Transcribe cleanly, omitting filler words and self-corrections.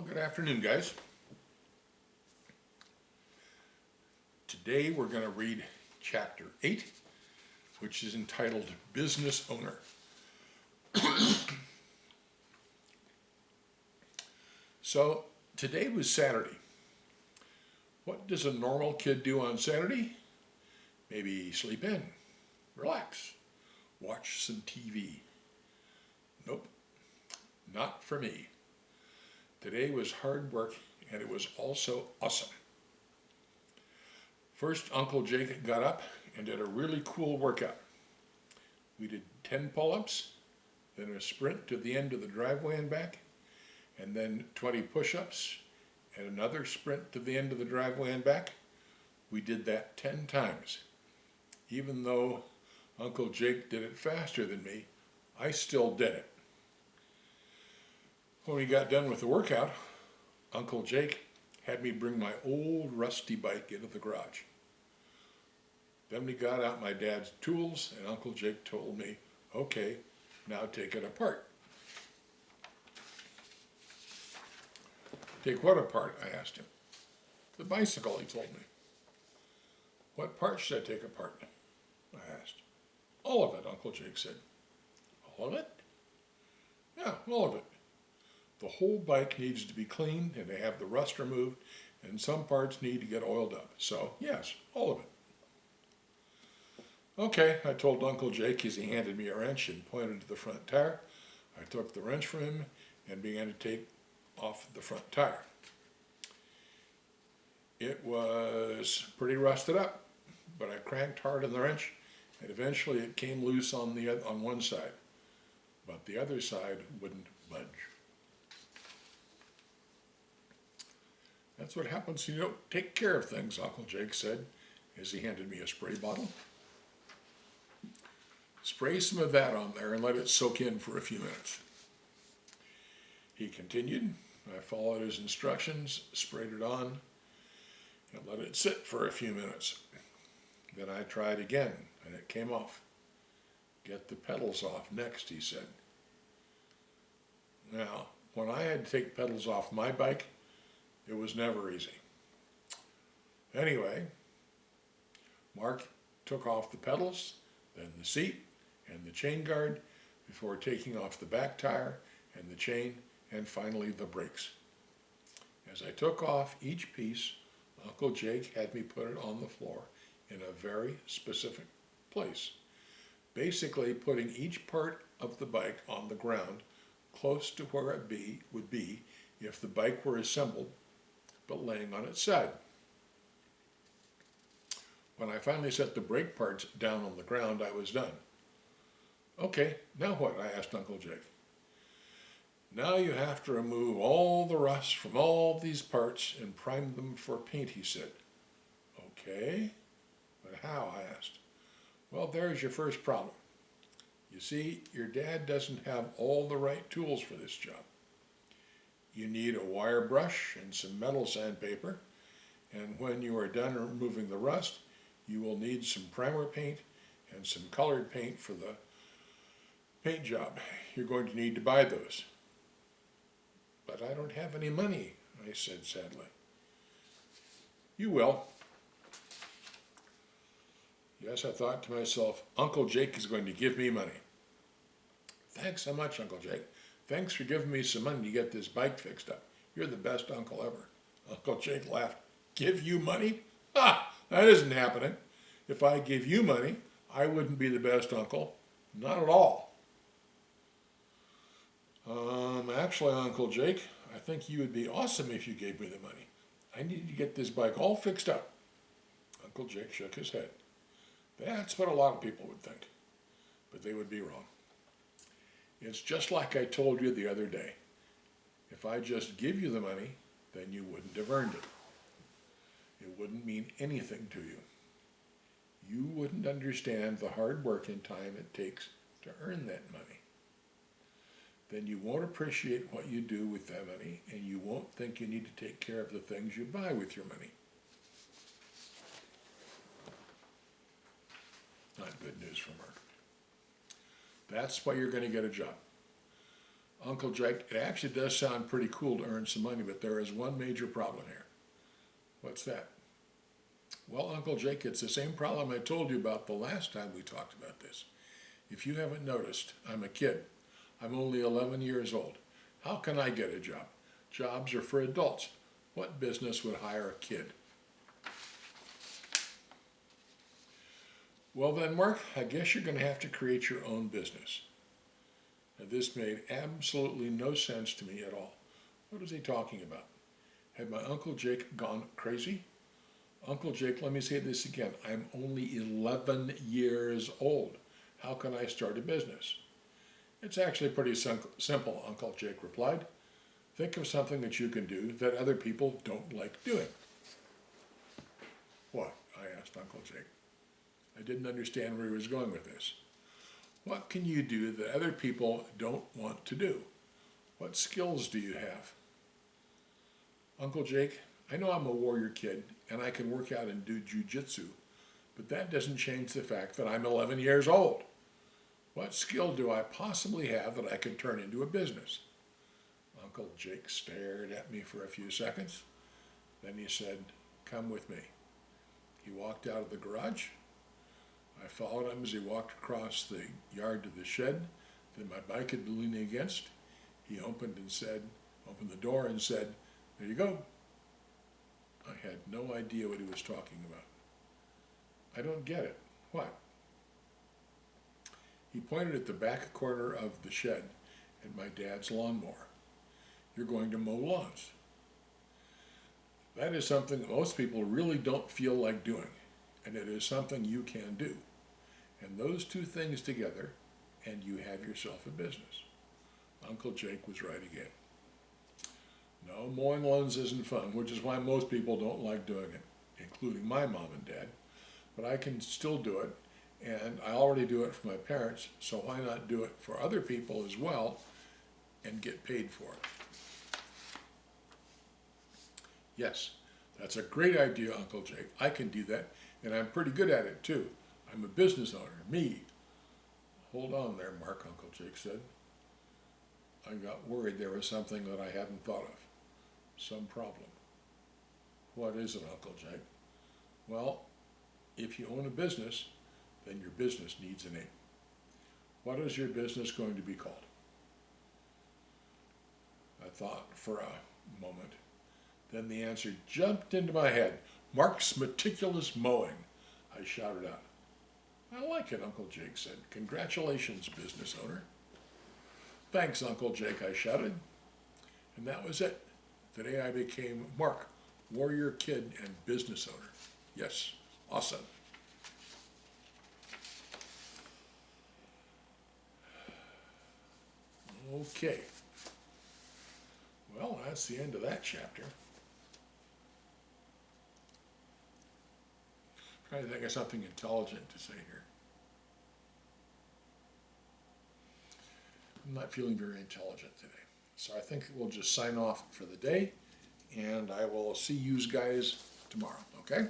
Good afternoon, guys. Today we're going to read chapter 8, which is entitled Business Owner. So, today was Saturday. What does a normal kid do on Saturday? Maybe sleep in, relax, watch some TV. Nope, not for me. Today was hard work, and it was also awesome. First, Uncle Jake got up and did a really cool workout. We did 10 pull-ups, then a sprint to the end of the driveway and back, and then 20 push-ups, and another sprint to the end of the driveway and back. We did that 10 times. Even though Uncle Jake did it faster than me, I still did it. When we got done with the workout, Uncle Jake had me bring my old rusty bike into the garage. Then we got out my dad's tools, and Uncle Jake told me, "Okay, now take it apart." "Take what apart?" I asked him. "The bicycle," he told me. "What part should I take apart?" I asked. "All of it," Uncle Jake said. "All of it?" "Yeah, all of it. The whole bike needs to be cleaned and to have the rust removed, and some parts need to get oiled up. So, yes, all of it." "Okay," I told Uncle Jake as he handed me a wrench and pointed to the front tire. I took the wrench from him and began to take off the front tire. It was pretty rusted up, but I cranked hard on the wrench, and eventually it came loose on one side, but the other side wouldn't budge. "That's what happens when you don't take care of things," Uncle Jake said as he handed me a spray bottle. "Spray some of that on there and let it soak in for a few minutes." He continued. I followed his instructions, sprayed it on, and let it sit for a few minutes. Then I tried again, and it came off. "Get the pedals off next," he said. Now, when I had to take pedals off my bike, it was never easy. Anyway, Marc took off the pedals, then the seat and the chain guard before taking off the back tire and the chain and finally the brakes. As I took off each piece, Uncle Jake had me put it on the floor in a very specific place, basically putting each part of the bike on the ground close to where it would be if the bike were assembled, but laying on its side. When I finally set the brake parts down on the ground, I was done. "Okay, now what?" I asked Uncle Jake. "Now you have to remove all the rust from all these parts and prime them for paint," he said. "Okay, but how?" I asked. "Well, there's your first problem. You see, your dad doesn't have all the right tools for this job. You need a wire brush and some metal sandpaper, and when you are done removing the rust, you will need some primer paint and some colored paint for the paint job. You're going to need to buy those." "But I don't have any money," I said sadly. "You will." Yes, I thought to myself, Uncle Jake is going to give me money. "Thanks so much, Uncle Jake. Thanks for giving me some money to get this bike fixed up. You're the best uncle ever." Uncle Jake laughed. "Give you money? Ha! That isn't happening. If I give you money, I wouldn't be the best uncle. Not at all." Actually, Uncle Jake, I think you would be awesome if you gave me the money. I need to get this bike all fixed up." Uncle Jake shook his head. "That's what a lot of people would think, but they would be wrong. It's just like I told you the other day. If I just give you the money, then you wouldn't have earned it. It wouldn't mean anything to you. You wouldn't understand the hard work and time it takes to earn that money. Then you won't appreciate what you do with that money, and you won't think you need to take care of the things you buy with your money." Not good news for Marc. That's why you're going to get a job. Uncle Jake, it actually does sound pretty cool to earn some money, but there is one major problem here. What's that? Well, Uncle Jake, it's the same problem I told you about the last time we talked about this. If you haven't noticed, I'm a kid. I'm only 11 years old. How can I get a job? Jobs are for adults. What business would hire a kid? Well then, Mark, I guess you're going to have to create your own business. Now, this made absolutely no sense to me at all. What is he talking about? Had my Uncle Jake gone crazy? Uncle Jake, let me say this again. I'm only 11 years old. How can I start a business? It's actually pretty simple, Uncle Jake replied. Think of something that you can do that other people don't like doing. What? I asked Uncle Jake. I didn't understand where he was going with this. What can you do that other people don't want to do? What skills do you have? Uncle Jake, I know I'm a warrior kid and I can work out and do jujitsu, but that doesn't change the fact that I'm 11 years old. What skill do I possibly have that I could turn into a business? Uncle Jake stared at me for a few seconds. Then he said, come with me. He walked out of the garage. I followed him as he walked across the yard to the shed that my bike had been leaning against. He opened the door and said, there you go. I had no idea what he was talking about. I don't get it. What? He pointed at the back corner of the shed at my dad's lawnmower. You're going to mow lawns. That is something that most people really don't feel like doing, and it is something you can do. And those two things together, and you have yourself a business. Uncle Jake was right again. No, mowing lawns isn't fun, which is why most people don't like doing it, including my mom and dad. But I can still do it, and I already do it for my parents, so why not do it for other people as well and get paid for it? Yes, that's a great idea, Uncle Jake. I can do that, and I'm pretty good at it too. I'm a business owner, me. Hold on there, Mark, Uncle Jake said. I got worried there was something that I hadn't thought of. Some problem. What is it, Uncle Jake? Well, if you own a business, then your business needs a name. What is your business going to be called? I thought for a moment. Then the answer jumped into my head. Mark's Meticulous Mowing, I shouted out. I like it, Uncle Jake said. Congratulations, business owner. Thanks, Uncle Jake, I shouted. And that was it. Today I became Marc, warrior kid and business owner. Yes, awesome. Okay. Well, that's the end of that chapter. Trying to think of something intelligent to say here. I'm not feeling very intelligent today. So I think we'll just sign off for the day, and I will see you guys tomorrow, okay?